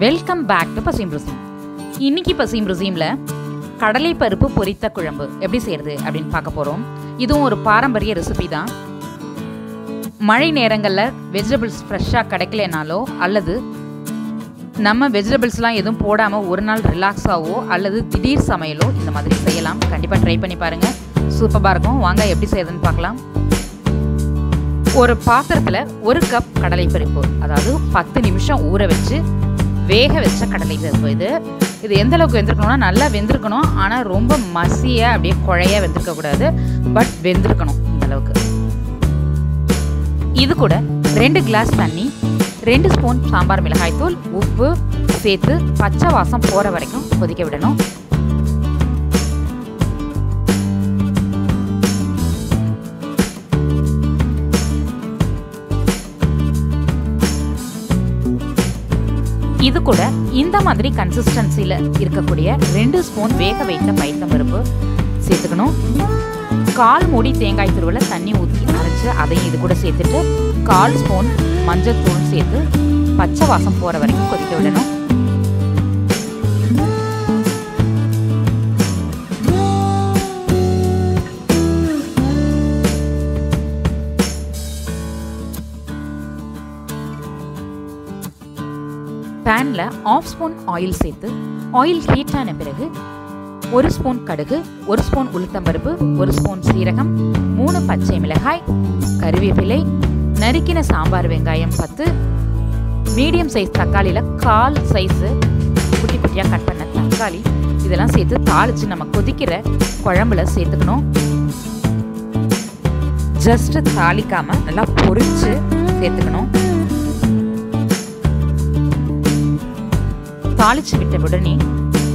Welcome back to Paschim ருசி. இன்னைக்கு பசிம் ருசியில் கடலை பருப்பு பொரித்த குழம்பு எப்படி செய்யறது அப்படின்னு பார்க்க போகிறோம். இதுவும் ஒரு பாரம்பரிய ரெசிபி தான். மழை நேரங்களில் வெஜிடபிள்ஸ் ஃப்ரெஷ்ஷாக கிடைக்கலனாலோ அல்லது நம்ம வெஜிடபிள்ஸ்லாம் எதுவும் போடாமல் ஒரு நாள் ரிலாக்ஸாகவோ அல்லது திடீர் சமையலோ இந்த மாதிரி செய்யலாம். கண்டிப்பாக ட்ரை பண்ணி பாருங்கள், சூப்பராக இருக்கும். வாங்க எப்படி செய்யறதுன்னு பார்க்கலாம். ஒரு பாத்திரத்தில் 1 கப் கடலை பருப்பு, அதாவது 10 நிமிஷம் ஊற வச்சு வேக வச்ச கடலை பருப்பு. இது எந்த அளவுக்கு வெந்திருக்கணும்னா நல்லா வெந்திருக்கணும். ஆனால் ரொம்ப மசியாக அப்படியே குழையாக வெந்திருக்கக்கூடாது, பட் வெந்திருக்கணும் இந்த அளவுக்கு. இது கூட 2 கிளாஸ் தண்ணி, 2 ஸ்பூன் சாம்பார் மிளகாய் தூள், உப்பு சேர்த்து பச்சை வாசம் போகிற வரைக்கும் கொதிக்க விடணும். இது கூட இந்த மாதிரி கன்சிஸ்டன்சியில் இருக்கக்கூடிய 2 ஸ்பூன் வேக வைத்த பைத்தம்பருப்பு சேர்த்துக்கணும். 1/4 மூடி தேங்காய் துருவல தண்ணி ஊற்றி அரைச்சி அதையும் இது கூட சேர்த்துட்டு 1/4 ஸ்பூன் மஞ்சள் தூள் சேர்த்து பச்சை வாசம் போகிற வரைக்கும் கொதிக்க விடணும். பேனில் 1/2 ஸ்பூன் ஆயில் சேர்த்து ஆயில் ஹீட் ஆன பிறகு 1 ஸ்பூன் கடுகு, 1 ஸ்பூன் உளுத்தம்பருப்பு, 1 ஸ்பூன் சீரகம், 3 பச்சை மிளகாய், கறிவேப்பிலை, நறுக்கின சாம்பார் வெங்காயம் 10, மீடியம் சைஸ் தக்காளியில் 1/4 சைஸு குட்டி குட்டியாக கட் பண்ண தக்காளி, இதெல்லாம் சேர்த்து தாளித்து நம்ம கொதிக்கிற குழம்புல சேர்த்துக்கணும். ஜஸ்ட் தாளிக்காமல் நல்லா பொரிச்சு சேர்த்துக்கணும். தாளிச்சு விட்ட உடனே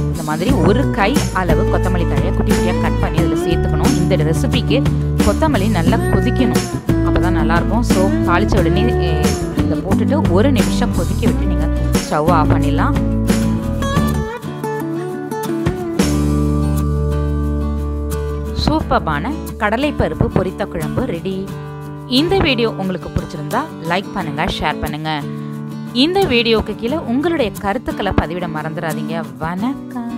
இந்த மாதிரி 1 கை அளவு கொத்தமல்லி தழையை குட்டி குட்டியாக கட் பண்ணி அதில் சேர்த்துக்கணும். இந்த ரெசிபிக்கு கொத்தமல்லி நல்லா கொதிக்கணும், அப்போ தான் நல்லாயிருக்கும். ஸோ தாளித்த உடனே இதை போட்டுட்டு 1 நிமிஷம் கொதிக்க விட்டு நீங்கள் ஸ்டவ் ஆஃப் பண்ணிடலாம். சூப்பரான கடலை பருப்பு பொரித்த குழம்பு ரெடி. இந்த வீடியோ உங்களுக்கு பிடிச்சிருந்தா லைக் பண்ணுங்கள், ஷேர் பண்ணுங்கள். இந்த வீடியோக்கு கீழே உங்களுடைய கருத்துக்களை பதிவிட மறந்துடாதீங்க. வணக்கம்.